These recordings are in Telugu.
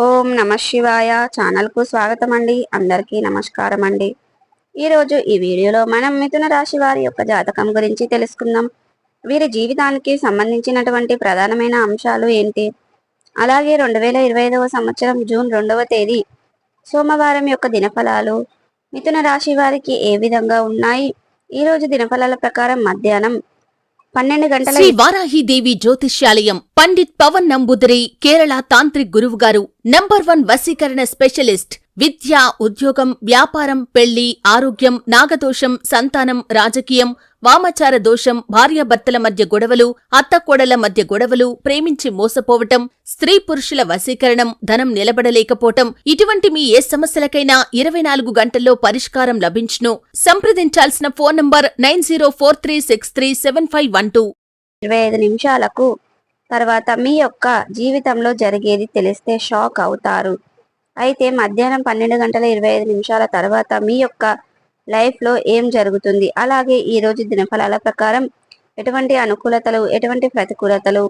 ఓం నమ శివాయ ఛానల్కు స్వాగతం అండి. అందరికీ నమస్కారం అండి. ఈరోజు ఈ వీడియోలో మనం మిథున రాశి వారి యొక్క జాతకం గురించి తెలుసుకుందాం. వీరి జీవితానికి సంబంధించినటువంటి ప్రధానమైన అంశాలు ఏంటి, అలాగే 2025వ సంవత్సరం జూన్ 2వ తేదీ సోమవారం యొక్క దినఫలాలు మిథున రాశి వారికి ఏ విధంగా ఉన్నాయి. ఈరోజు దినఫలాల ప్రకారం మధ్యాహ్నం 12 గంటల శ్రీ వారాహిదేవి జ్యోతిష్యాలయం పండిత్ పవన్ నంబూదరి కేరళ తాంత్రిక్ గురువు గారు నంబర్ 1 వశీకరణ స్పెషలిస్ట్. విద్య, ఉద్యోగం, వ్యాపారం, పెళ్లి, ఆరోగ్యం, నాగదోషం, సంతానం, రాజకీయం, వామాచార దోషం, భార్యాభర్తల మధ్య గొడవలు, అత్తకోడల మధ్య గొడవలు, ప్రేమించి మోసపోవటం, స్త్రీ పురుషుల వశీకరణం, ధనం నిలబడలేకపోవటం, ఇటువంటి మీ ఏ సమస్యలకైనా 24 గంటల్లో పరిష్కారం లభించును. సంప్రదించాల్సిన ఫోన్ నంబర్ 9043637512. 25 నిమిషాలకు తర్వాత మీ యొక్క జీవితంలో జరిగేది తెలిస్తే షాక్ అవుతారు. అయితే మధ్యాహ్నం 12 గంటల 25 నిమిషాల తర్వాత మీ యొక్క లైఫ్లో ఏం జరుగుతుంది, అలాగే ఈరోజు దినఫలాల ప్రకారం ఎటువంటి అనుకూలతలు, ఎటువంటి ప్రతికూలతలు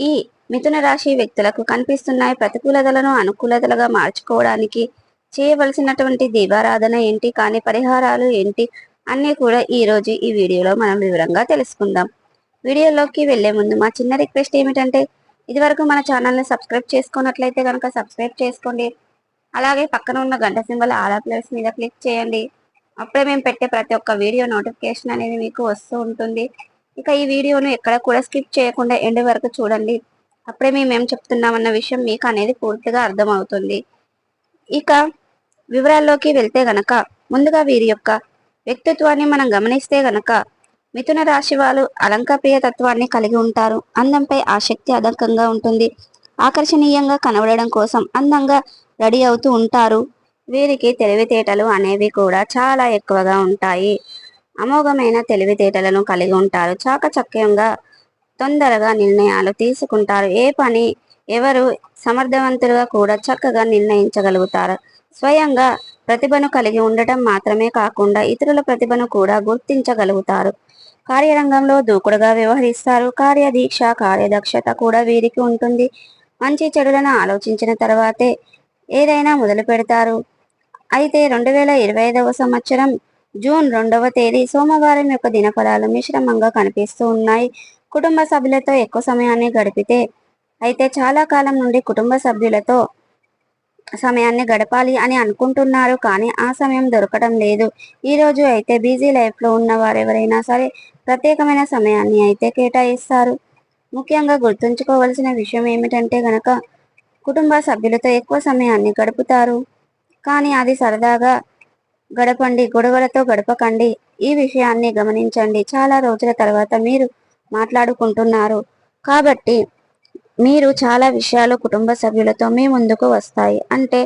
ఈ మిథున రాశి వ్యక్తులకు కనిపిస్తున్నాయి. ప్రతికూలతలను అనుకూలతలుగా మార్చుకోవడానికి చేయవలసినటువంటి దీపారాధన ఏంటి, కానీ పరిహారాలు ఏంటి అన్నీ కూడా ఈరోజు ఈ వీడియోలో మనం వివరంగా తెలుసుకుందాం. వీడియోలోకి వెళ్లే ముందు మా చిన్న రిక్వెస్ట్ ఏమిటంటే, ఇదివరకు మన ఛానల్ని సబ్స్క్రైబ్ చేసుకున్నట్లయితే కనుక సబ్స్క్రైబ్ చేసుకోండి. అలాగే పక్కన ఉన్న గంట సింబల్ ఆల్ ప్లేస్ మీద క్లిక్ చేయండి. అప్పుడే మేము పెట్టే ప్రతి ఒక్క వీడియో నోటిఫికేషన్ అనేది మీకు వస్తూ ఉంటుంది. ఇక ఈ వీడియోను ఎక్కడ కూడా స్కిప్ చేయకుండా ఎండ్ వరకు చూడండి. అప్పుడే మేము చెప్తున్నామన్న విషయం మీకు అనేది పూర్తిగా అర్థమవుతుంది. ఇక వివరాల్లోకి వెళ్తే గనక ముందుగా వీరి యొక్క వ్యక్తిత్వాన్ని మనం గమనిస్తే గనక మిథున రాశి వాళ్ళు అలంకప్రియ తత్వాన్ని కలిగి ఉంటారు. అందంపై ఆసక్తి అధికంగా ఉంటుంది. ఆకర్షణీయంగా కనబడడం కోసం అందంగా రెడీ అవుతూ ఉంటారు. వీరికి తెలివితేటలు అనేవి కూడా చాలా ఎక్కువగా ఉంటాయి. అమోఘమైన తెలివితేటలను కలిగి ఉంటారు. చాకచక్యంగా తొందరగా నిర్ణయాలు తీసుకుంటారు. ఏ పని ఎవరు సమర్థవంతులుగా కూడా చక్కగా నిర్ణయించగలుగుతారు. స్వయంగా ప్రతిభను కలిగి ఉండటం మాత్రమే కాకుండా ఇతరుల ప్రతిభను కూడా గుర్తించగలుగుతారు. కార్యరంగంలో దూకుడుగా వ్యవహరిస్తారు. కార్యదీక్ష, కార్యదక్షత కూడా వీరికి ఉంటుంది. మంచి చెడులను ఆలోచించిన తర్వాతే ఏదైనా మొదలు పెడతారు. అయితే 2025వ సంవత్సరం జూన్ 2వ తేదీ సోమవారం యొక్క దినఫలాలు మిశ్రమంగా కనిపిస్తూ ఉన్నాయి. కుటుంబ సభ్యులతో ఎక్కువ సమయాన్ని గడిపితే అయితే చాలా కాలం నుండి కుటుంబ సభ్యులతో సమయాన్ని గడపాలి అని అనుకుంటున్నారు, కానీ ఆ సమయం దొరకడం లేదు. ఈరోజు అయితే బిజీ లైఫ్లో ఉన్న వారెవరైనా సరే ప్రత్యేకమైన సమయాన్ని అయితే కేటాయిస్తారు. ముఖ్యంగా గుర్తుంచుకోవాల్సిన విషయం ఏమిటంటే గనక కుటుంబ సభ్యులతో ఎక్కువ సమయాన్ని గడుపుతారు, కానీ అది సరదాగా గడపండి, గొడవలతో గడపకండి. ఈ విషయాన్ని గమనించండి. చాలా రోజుల తర్వాత మీరు మాట్లాడుకుంటున్నారు కాబట్టి మీరు చాలా విషయాలు కుటుంబ సభ్యులతో మీ ముందుకు వస్తాయి, అంటే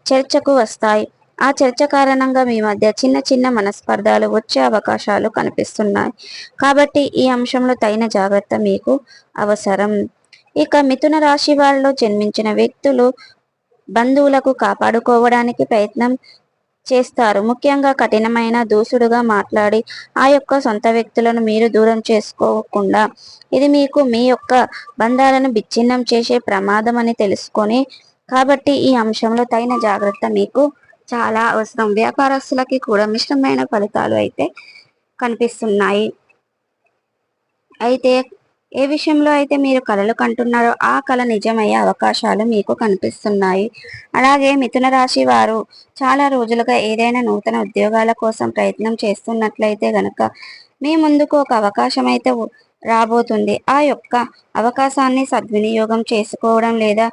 చర్చకు వస్తాయి. ఆ చర్చ కారణంగా మీ మధ్య చిన్న చిన్న మనస్పర్ధాలు వచ్చే అవకాశాలు కనిపిస్తున్నాయి. కాబట్టి ఈ అంశంలో తగిన జాగ్రత్త మీకు అవసరం. ఇక మిథున రాశి వారిలో జన్మించిన వ్యక్తులు బంధువులకు కాపాడుకోవడానికి ప్రయత్నం చేస్తారు. ముఖ్యంగా కఠినమైన దూసుడుగా మాట్లాడి ఆ యొక్క సొంత వ్యక్తులను మీరు దూరం చేసుకోకుండా ఇది మీకు మీ యొక్క బంధాలను విచ్ఛిన్నం చేసే ప్రమాదం అని తెలుసుకొని, కాబట్టి ఈ అంశంలో తగిన జాగ్రత్త మీకు చాలా అవసరం. వ్యాపారస్తులకి కూడా మిశ్రమైన ఫలితాలు అయితే కనిపిస్తున్నాయి. అయితే ఏ విషయంలో అయితే మీరు కలలు కంటున్నారో ఆ కళ నిజమయ్యే అవకాశాలు మీకు కనిపిస్తున్నాయి. అలాగే మిథున రాశి వారు చాలా రోజులుగా ఏదైనా నూతన ఉద్యోగాల కోసం ప్రయత్నం చేస్తున్నట్లయితే గనక మీ ముందుకు ఒక అవకాశం అయితే రాబోతుంది. ఆ యొక్క అవకాశాన్ని సద్వినియోగం చేసుకోవడం లేదా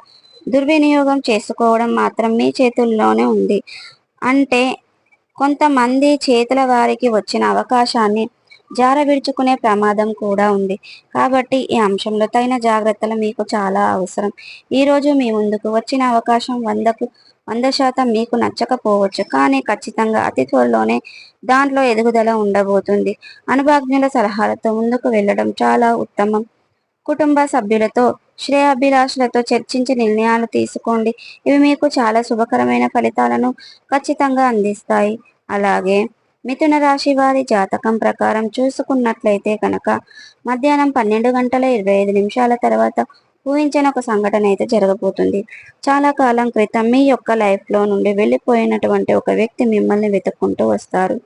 దుర్వినియోగం చేసుకోవడం మాత్రం మీ చేతుల్లోనే ఉంది. అంటే కొంతమంది చేతుల వారికి వచ్చిన అవకాశాన్ని జారవిడుచుకునే ప్రమాదం కూడా ఉంది. కాబట్టి ఈ అంశంలో తగిన జాగ్రత్తలు మీకు చాలా అవసరం. ఈరోజు మీ ముందుకు వచ్చిన అవకాశం 100% మీకు నచ్చకపోవచ్చు, కానీ ఖచ్చితంగా అతి త్వరలోనే దాంట్లో ఎదుగుదల ఉండబోతుంది. అనుభవజ్ఞుల సలహాలతో ముందుకు వెళ్ళడం చాలా ఉత్తమం. కుటుంబ సభ్యులతో శ్రేయాభిలాషులతో చర్చించి నిర్ణయాలు తీసుకోండి. ఇవి మీకు చాలా శుభకరమైన ఫలితాలను ఖచ్చితంగా అందిస్తాయి. అలాగే మిథున రాశి వారి జాతకం ప్రకారం చూసుకున్నట్లయితే కనుక మధ్యాహ్నం 12 గంటల 25 నిమిషాల తర్వాత ఊహించని ఒక సంఘటన అయితే జరగబోతుంది. చాలా కాలం క్రితం మీ యొక్క లైఫ్లో నుండి వెళ్ళిపోయినటువంటి ఒక వ్యక్తి మిమ్మల్ని వెతుక్కుంటూ వస్తారు.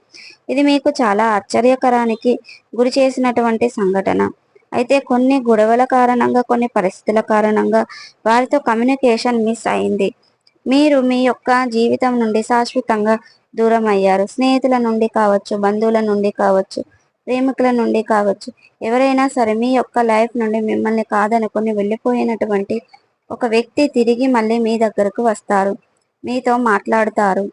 ఇది మీకు చాలా ఆశ్చర్యకరానికి గురి చేసినటువంటి సంఘటన. అయితే కొన్ని గొడవల కారణంగా, కొన్ని పరిస్థితుల కారణంగా వారితో కమ్యూనికేషన్ మిస్ అయింది. మీరు మీ యొక్క జీవితం నుండి శాశ్వతంగా దూరం అయ్యారు. స్నేహితుల నుండి కావచ్చు, బంధువుల నుండి కావచ్చు, ప్రేమికుల నుండి కావచ్చు, ఎవరైనా సరే మీ యొక్క లైఫ్ నుండి మిమ్మల్ని కాదనుకొని వెళ్ళిపోయినటువంటి ఒక వ్యక్తి తిరిగి మళ్ళీ మీ దగ్గరకు వస్తారు. మీతో మాట్లాడుతారు.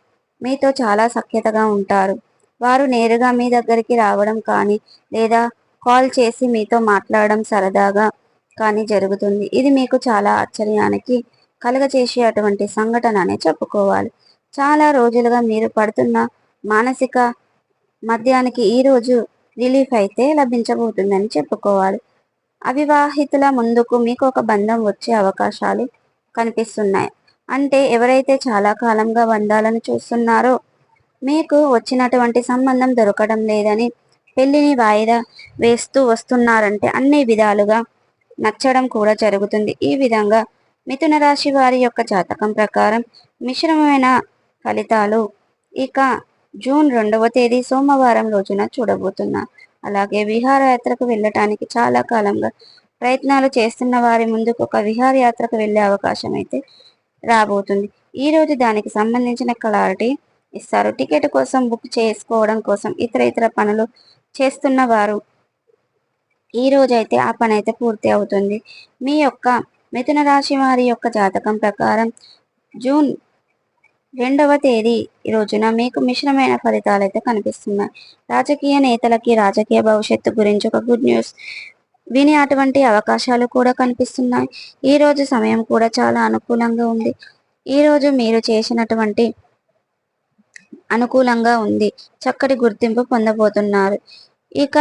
మీతో చాలా సఖ్యతగా ఉంటారు. వారు నేరుగా మీ దగ్గరికి రావడం కానీ, లేదా కాల్ చేసి మీతో మాట్లాడడం సరదాగా కానీ జరుగుతుంది. ఇది మీకు చాలా ఆశ్చర్యానికి కలుగజేసేటువంటి సంఘటన అనే చెప్పుకోవాలి. చాలా రోజులుగా మీరు పడుతున్న మానసిక మద్యానికి ఈరోజు రిలీఫ్ అయితే లభించబోతుందని చెప్పుకోవాలి. అవివాహితుల ముందుకు మీకు ఒక బంధం వచ్చే అవకాశాలు కనిపిస్తున్నాయి. అంటే ఎవరైతే చాలా కాలంగా బంధాలను చూస్తున్నారో మీకు వచ్చినటువంటి సంబంధం దొరకడం లేదని పెళ్లిని వాయిదా వేస్తూ వస్తున్నారంటే అన్ని విధాలుగా నచ్చడం కూడా జరుగుతుంది. ఈ విధంగా మిథున రాశి వారి యొక్క జాతకం ప్రకారం మిశ్రమమైన ఫలితాలు ఇక జూన్ 2వ తేదీ సోమవారం రోజున చూడబోతున్నా. అలాగే విహారయాత్రకు వెళ్ళటానికి చాలా కాలంగా ప్రయత్నాలు చేస్తున్న వారి ముందుకు ఒక విహారయాత్రకు వెళ్ళే అవకాశం అయితే రాబోతుంది. ఈ రోజు దానికి సంబంధించిన క్లారిటీ ఇస్తారు. టికెట్ కోసం బుక్ చేసుకోవడం కోసం ఇతర పనులు చేస్తున్న వారు ఈ రోజైతే ఆ పని అయితే పూర్తి అవుతుంది. మీ యొక్క మిథున రాశి వారి యొక్క జాతకం ప్రకారం జూన్ 2వ తేదీ రోజున మీకు మిశ్రమైన ఫలితాలు అయితే కనిపిస్తున్నాయి. రాజకీయ నేతలకి రాజకీయ భవిష్యత్తు గురించి ఒక గుడ్ న్యూస్ విని అటువంటి అవకాశాలు కూడా కనిపిస్తున్నాయి. ఈ రోజు సమయం కూడా చాలా అనుకూలంగా ఉంది. ఈ రోజు మీరు చేసినటువంటి అనుకూలంగా ఉంది. చక్కటి గుర్తింపు పొందబోతున్నారు. ఇక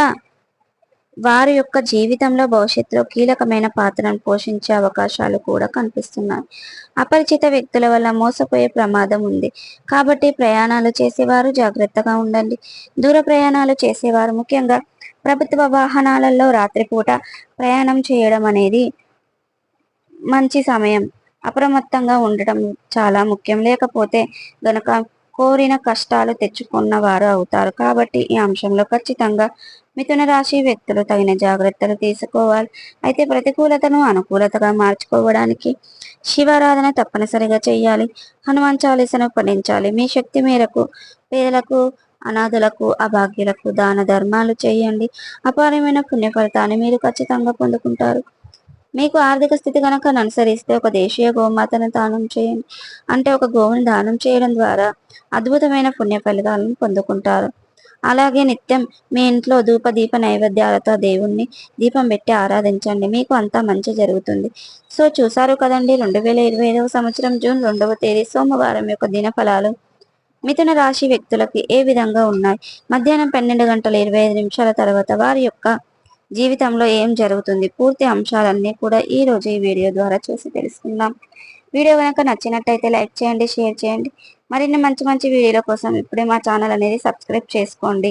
వారి యొక్క జీవితంలో భవిష్యత్తులో కీలకమైన పాత్రను పోషించే అవకాశాలు కూడా కనిపిస్తున్నాయి. అపరిచిత వ్యక్తుల వల్ల మోసపోయే ప్రమాదం ఉంది. కాబట్టి ప్రయాణాలు చేసేవారు జాగ్రత్తగా ఉండండి. దూర ప్రయాణాలు చేసేవారు ముఖ్యంగా ప్రభుత్వ వాహనాలలో రాత్రిపూట ప్రయాణం చేయడం అనేది మంచి సమయం. అప్రమత్తంగా ఉండటం చాలా ముఖ్యం. లేకపోతే గనక కోరిన కష్టాలు తెచ్చుకున్న వారు అవుతారు. కాబట్టి ఈ అంశంలో ఖచ్చితంగా మిథున రాశి వ్యక్తులు తగిన జాగ్రత్తలు తీసుకోవాలి. అయితే ప్రతికూలతను అనుకూలతగా మార్చుకోవడానికి శివారాధన తప్పనిసరిగా చేయాలి. హనుమాన్ చాలీసను పఠించాలి. మీ శక్తి మేరకు పేదలకు, అనాథులకు, అభాగ్యులకు దాన ధర్మాలు చేయండి. అపారమైన పుణ్య ఫలితాన్ని మీరు ఖచ్చితంగా పొందుకుంటారు. మీకు ఆర్థిక స్థితి కనుక అనుసరిస్తే ఒక దేశీయ గోమాతను దానం చేయండి. అంటే ఒక గోవును దానం చేయడం ద్వారా అద్భుతమైన పుణ్య ఫలితాలను పొందుకుంటారు. అలాగే నిత్యం మీ ఇంట్లో ధూప దీప నైవేద్యాలతో దేవుణ్ణి దీపం పెట్టి ఆరాధించండి. మీకు అంతా మంచి జరుగుతుంది. సో చూసారు కదండి, 2025వ సంవత్సరం జూన్ 2వ తేదీ సోమవారం యొక్క దినఫలాలు మిథున రాశి వ్యక్తులకి ఏ విధంగా ఉన్నాయి. మధ్యాహ్నం 12:25 తర్వాత వారి యొక్క జీవితంలో ఏం జరుగుతుంది, పూర్తి అంశాలన్నీ కూడా ఈ రోజు ఈ వీడియో ద్వారా చూసి తెలుసుకుందాం. వీడియో కనుక నచ్చినట్టయితే లైక్ చేయండి, షేర్ చేయండి. మరిన్ని మంచి వీడియోల కోసం ఇప్పుడే మా ఛానల్ అనేది సబ్స్క్రైబ్ చేసుకోండి.